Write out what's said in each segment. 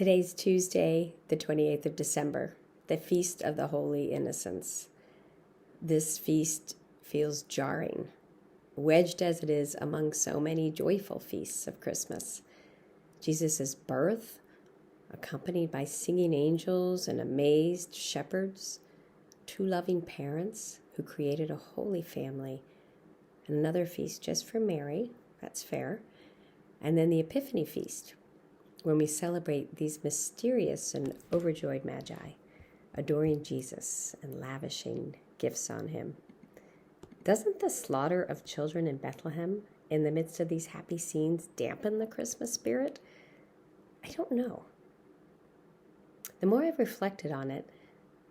Today's Tuesday, the 28th of December, the Feast of the Holy Innocents. This feast feels jarring, wedged as it is among so many joyful feasts of Christmas. Jesus' birth, accompanied by singing angels and amazed shepherds, two loving parents who created a holy family, and another feast just for Mary, that's fair, and then the Epiphany feast, when we celebrate these mysterious and overjoyed magi, adoring Jesus and lavishing gifts on him. Doesn't the slaughter of children in Bethlehem, in the midst of these happy scenes, dampen the Christmas spirit? I don't know. The more I've reflected on it,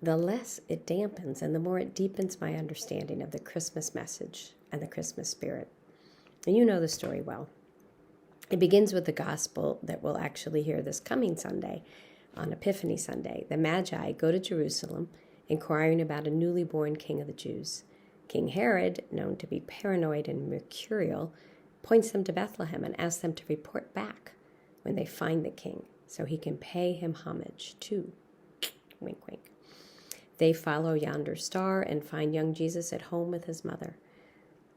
the less it dampens and the more it deepens my understanding of the Christmas message and the Christmas spirit. And you know the story well. It begins with the gospel that we'll actually hear this coming Sunday, on Epiphany Sunday. The Magi go to Jerusalem, inquiring about a newly born king of the Jews. King Herod, known to be paranoid and mercurial, points them to Bethlehem and asks them to report back when they find the king, so he can pay him homage too. Wink, wink. They follow yonder star and find young Jesus at home with his mother.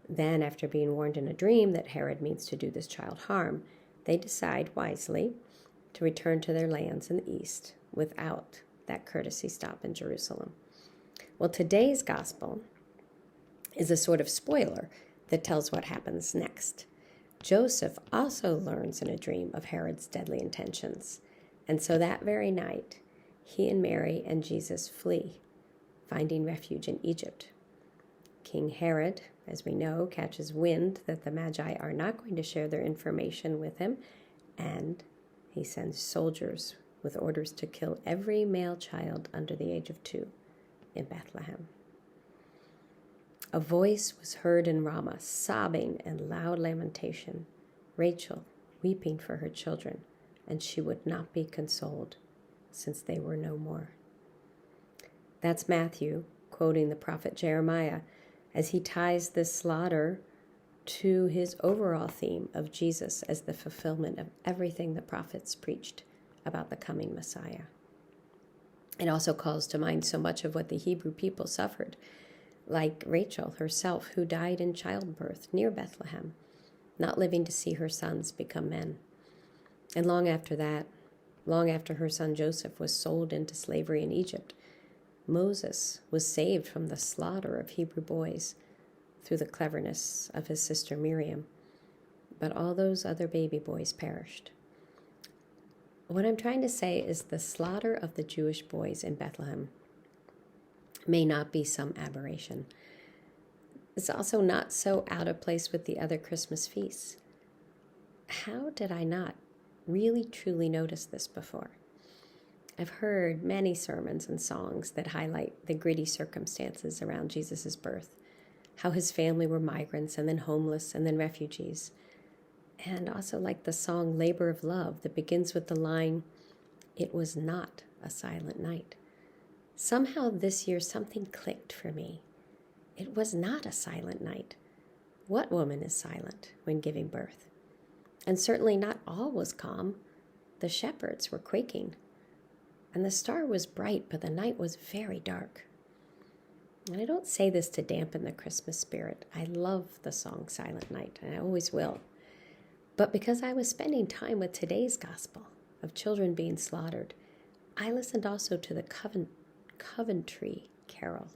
Then, after being warned in a dream that Herod means to do this child harm, they decide wisely to return to their lands in the east without that courtesy stop in Jerusalem. Well, today's gospel is a sort of spoiler that tells what happens next. Joseph also learns in a dream of Herod's deadly intentions, and so that very night, he and Mary and Jesus flee, finding refuge in Egypt. King Herod, as we know, catches wind that the Magi are not going to share their information with him, and he sends soldiers with orders to kill every male child under the age of 2 in Bethlehem. A voice was heard in Ramah, sobbing and loud lamentation, Rachel weeping for her children, and she would not be consoled, since they were no more. That's Matthew quoting the prophet Jeremiah as he ties this slaughter to his overall theme of Jesus as the fulfillment of everything the prophets preached about the coming Messiah. It also calls to mind so much of what the Hebrew people suffered, like Rachel herself, who died in childbirth near Bethlehem, not living to see her sons become men. And long after that, long after her son Joseph was sold into slavery in Egypt, Moses was saved from the slaughter of Hebrew boys through the cleverness of his sister Miriam, but all those other baby boys perished. What I'm trying to say is the slaughter of the Jewish boys in Bethlehem may not be some aberration. It's also not so out of place with the other Christmas feasts. How did I not really truly notice this before? I've heard many sermons and songs that highlight the gritty circumstances around Jesus' birth, how his family were migrants and then homeless and then refugees, and also like the song Labor of Love that begins with the line, "It was not a silent night." Somehow this year something clicked for me. It was not a silent night. What woman is silent when giving birth? And certainly not all was calm. The shepherds were quaking. And the star was bright, but the night was very dark. And I don't say this to dampen the Christmas spirit. I love the song Silent Night, and I always will. But because I was spending time with today's gospel of children being slaughtered, I listened also to the Coventry Carol.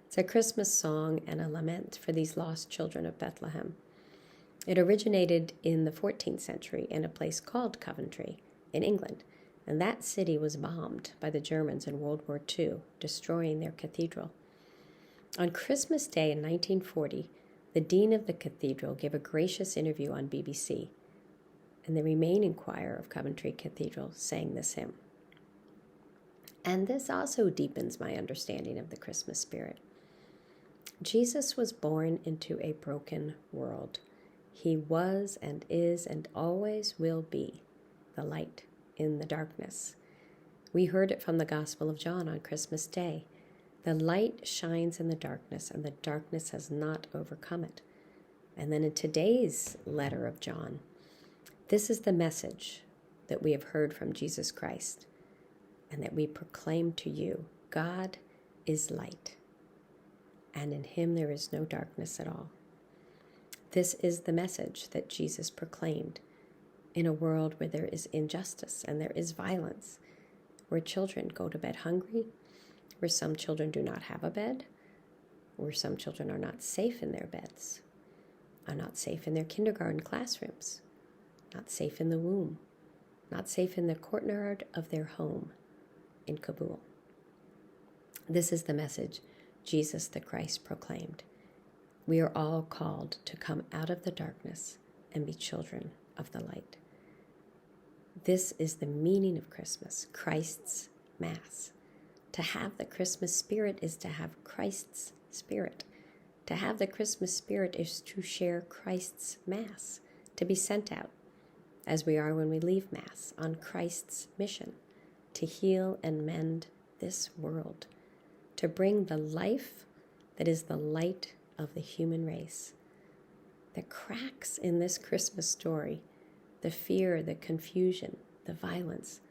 It's a Christmas song and a lament for these lost children of Bethlehem. It originated in the 14th century in a place called Coventry in England. And that city was bombed by the Germans in World War II, destroying their cathedral. On Christmas Day in 1940, the dean of the cathedral gave a gracious interview on BBC, and the remaining choir of Coventry Cathedral sang this hymn. And this also deepens my understanding of the Christmas spirit. Jesus was born into a broken world. He was and is and always will be the light in the darkness. We heard it from the Gospel of John on Christmas Day. The light shines in the darkness, and the darkness has not overcome it. And then in today's letter of John, this is the message that we have heard from Jesus Christ and that we proclaim to you. God is light, and in him there is no darkness at all. This is the message that Jesus proclaimed in a world where there is injustice and there is violence, where children go to bed hungry, where some children do not have a bed, where some children are not safe in their beds, are not safe in their kindergarten classrooms, not safe in the womb, not safe in the courtyard of their home in Kabul. This is the message Jesus the Christ proclaimed. We are all called to come out of the darkness and be children of the light. This is the meaning of Christmas, Christ's Mass. To have the Christmas spirit is to have Christ's spirit. To have the Christmas spirit is to share Christ's Mass, to be sent out, as we are when we leave Mass, on Christ's mission, to heal and mend this world, to bring the life that is the light of the human race. The cracks in this Christmas story, the fear, the confusion, the violence,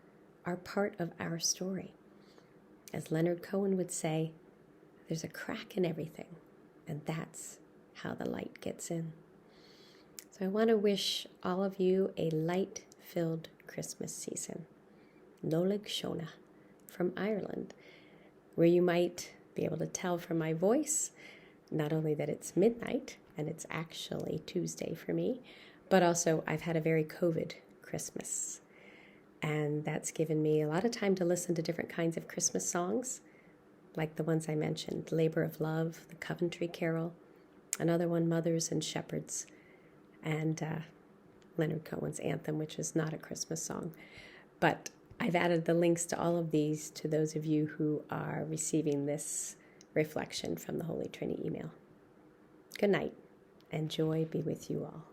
are part of our story. As Leonard Cohen would say, there's a crack in everything, and that's how the light gets in. So I want to wish all of you a light-filled Christmas season. Nolig Shona from Ireland, where you might be able to tell from my voice, not only that it's midnight, and it's actually Tuesday for me, but also I've had a very COVID Christmas. And that's given me a lot of time to listen to different kinds of Christmas songs, like the ones I mentioned, Labor of Love, the Coventry Carol, another one, Mothers and Shepherds, and Leonard Cohen's Anthem, which is not a Christmas song. But I've added the links to all of these to those of you who are receiving this reflection from the Holy Trinity email. Good night, and joy be with you all.